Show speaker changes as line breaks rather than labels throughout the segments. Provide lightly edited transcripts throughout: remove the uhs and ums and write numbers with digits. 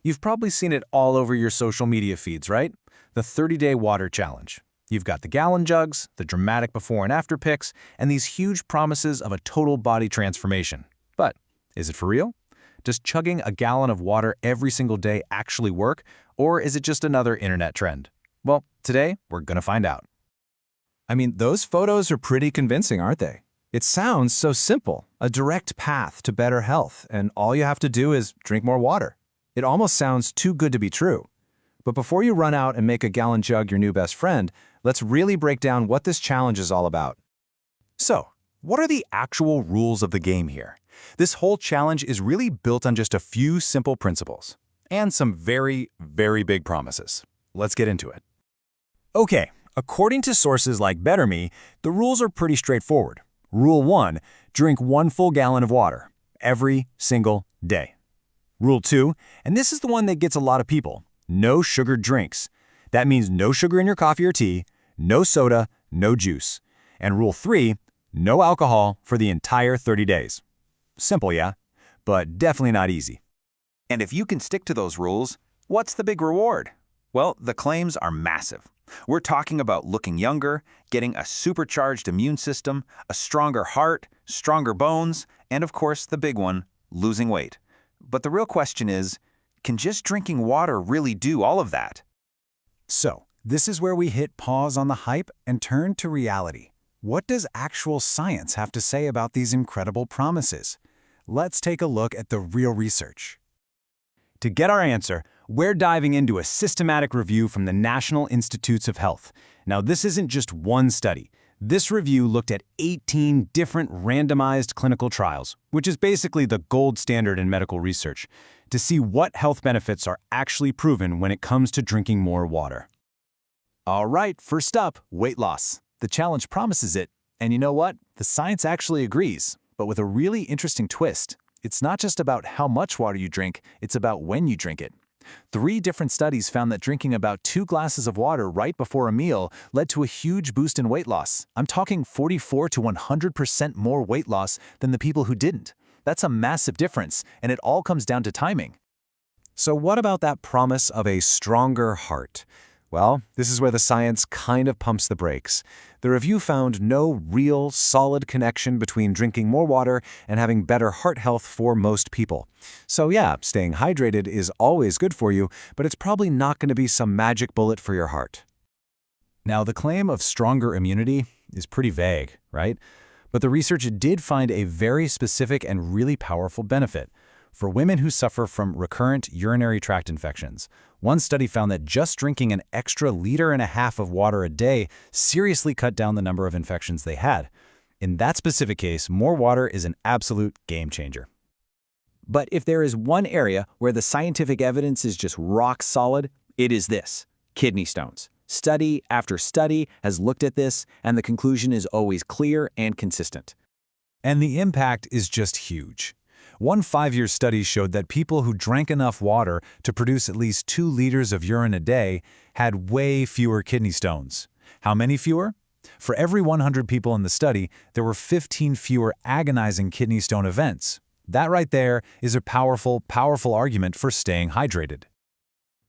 You've probably seen it all over your social media feeds, right? The 30-day water challenge. You've got the gallon jugs, the dramatic before and after pics, and these huge promises of a total body transformation. But is it for real? Does chugging a gallon of water every single day actually work, or is it just another internet trend? Well, today we're gonna find out.
I mean, those photos are pretty convincing, aren't they? It sounds so simple, a direct path to better health, and all you have to do is drink more water. It almost sounds too good to be true. But before you run out and make a gallon jug your new best friend, let's really break down what this challenge is all about.
So, what are the actual rules of the game here? This whole challenge is really built on just a few simple principles and some very, very big promises. Let's get into it. Okay, according to sources like Better Me, the rules are pretty straightforward. Rule 1, drink 1 full gallon of water every single day. Rule 2, and this is the one that gets a lot of people, no sugared drinks. That means no sugar in your coffee or tea, no soda, no juice. And Rule 3, no alcohol for the entire 30 days. Simple, yeah? But definitely not easy. And if you can stick to those rules, what's the big reward? Well, the claims are massive. We're talking about looking younger, getting a supercharged immune system, a stronger heart, stronger bones, and of course the big one, losing weight. But the real question is, can just drinking water really do all of that?
So, this is where we hit pause on the hype and turn to reality. What does actual science have to say about these incredible promises? Let's take a look at the real research.
To get our answer, we're diving into a systematic review from the National Institutes of Health. Now, this isn't just one study. This review looked at 18 different randomized clinical trials, which is basically the gold standard in medical research, to see what health benefits are actually proven when it comes to drinking more water.
All right, first up, weight loss. The challenge promises it, and you know what? The science actually agrees, but with a really interesting twist. It's not just about how much water you drink, it's about when you drink it. 3 different studies found that drinking about 2 glasses of water right before a meal led to a huge boost in weight loss. I'm talking 44 to 100% more weight loss than the people who didn't. That's a massive difference, and it all comes down to timing.
So what about that promise of a stronger heart? Well, this is where the science kind of pumps the brakes. The review found no real, solid connection between drinking more water and having better heart health for most people. So yeah, staying hydrated is always good for you, but it's probably not going to be some magic bullet for your heart.
Now, the claim of stronger immunity is pretty vague, right? But the research did find a very specific and really powerful benefit. For women who suffer from recurrent urinary tract infections, one study found that just drinking an extra 1.5 liters of water a day seriously cut down the number of infections they had. In that specific case, more water is an absolute game changer.
But if there is one area where the scientific evidence is just rock solid, it is this: kidney stones. Study after study has looked at this, and the conclusion is always clear and consistent.
And the impact is just huge. One 5-year study showed that people who drank enough water to produce at least 2 liters of urine a day had way fewer kidney stones. How many fewer? For every 100 people in the study, there were 15 fewer agonizing kidney stone events. That right there is a powerful, powerful argument for staying hydrated.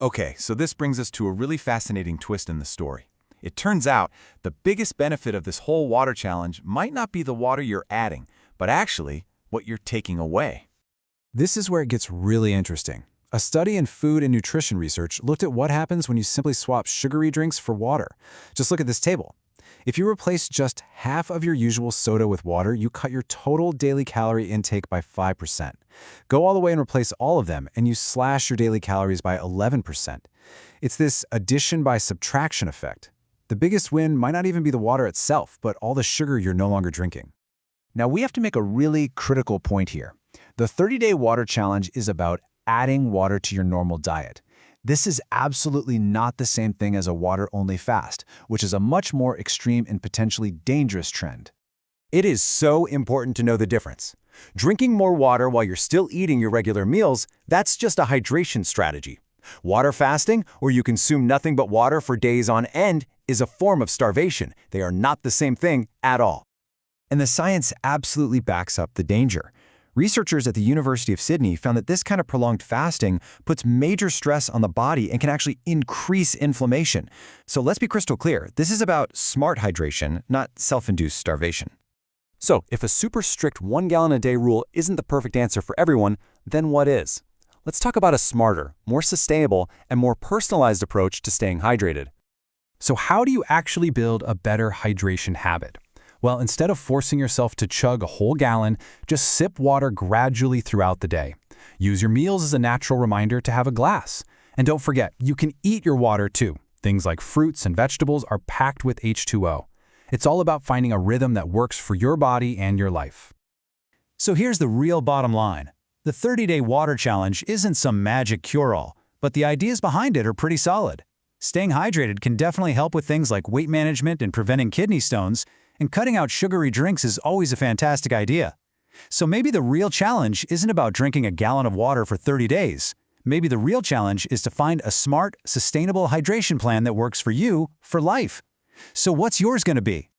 Okay, so this brings us to a really fascinating twist in the story. It turns out the biggest benefit of this whole water challenge might not be the water you're adding, but actually what you're taking away.
This is where it gets really interesting. A study in food and nutrition research looked at what happens when you simply swap sugary drinks for water. Just look at this table. If you replace just half of your usual soda with water, you cut your total daily calorie intake by 5%. Go all the way and replace all of them, and you slash your daily calories by 11%. It's this addition by subtraction effect. The biggest win might not even be the water itself, but all the sugar you're no longer drinking. Now, we have to make a really critical point here. The 30-day water challenge is about adding water to your normal diet. This is absolutely not the same thing as a water-only fast, which is a much more extreme and potentially dangerous trend.
It is so important to know the difference. Drinking more water while you're still eating your regular meals, that's just a hydration strategy. Water fasting, where you consume nothing but water for days on end, is a form of starvation. They are not the same thing at all.
And the science absolutely backs up the danger.
Researchers at the University of Sydney found that this kind of prolonged fasting puts major stress on the body and can actually increase inflammation. So let's be crystal clear. This is about smart hydration, not self-induced starvation.
So, if a super strict 1 gallon a day rule isn't the perfect answer for everyone, then what is? Let's talk about a smarter, more sustainable, and more personalized approach to staying hydrated.
So how do you actually build a better hydration habit? Well, instead of forcing yourself to chug a whole gallon, just sip water gradually throughout the day. Use your meals as a natural reminder to have a glass. And don't forget, you can eat your water too. Things like fruits and vegetables are packed with H2O. It's all about finding a rhythm that works for your body and your life.
So here's the real bottom line. The 30-day water challenge isn't some magic cure-all, but the ideas behind it are pretty solid. Staying hydrated can definitely help with things like weight management and preventing kidney stones, and cutting out sugary drinks is always a fantastic idea. So maybe the real challenge isn't about drinking a gallon of water for 30 days. Maybe the real challenge is to find a smart, sustainable hydration plan that works for you for life. So what's yours going to be?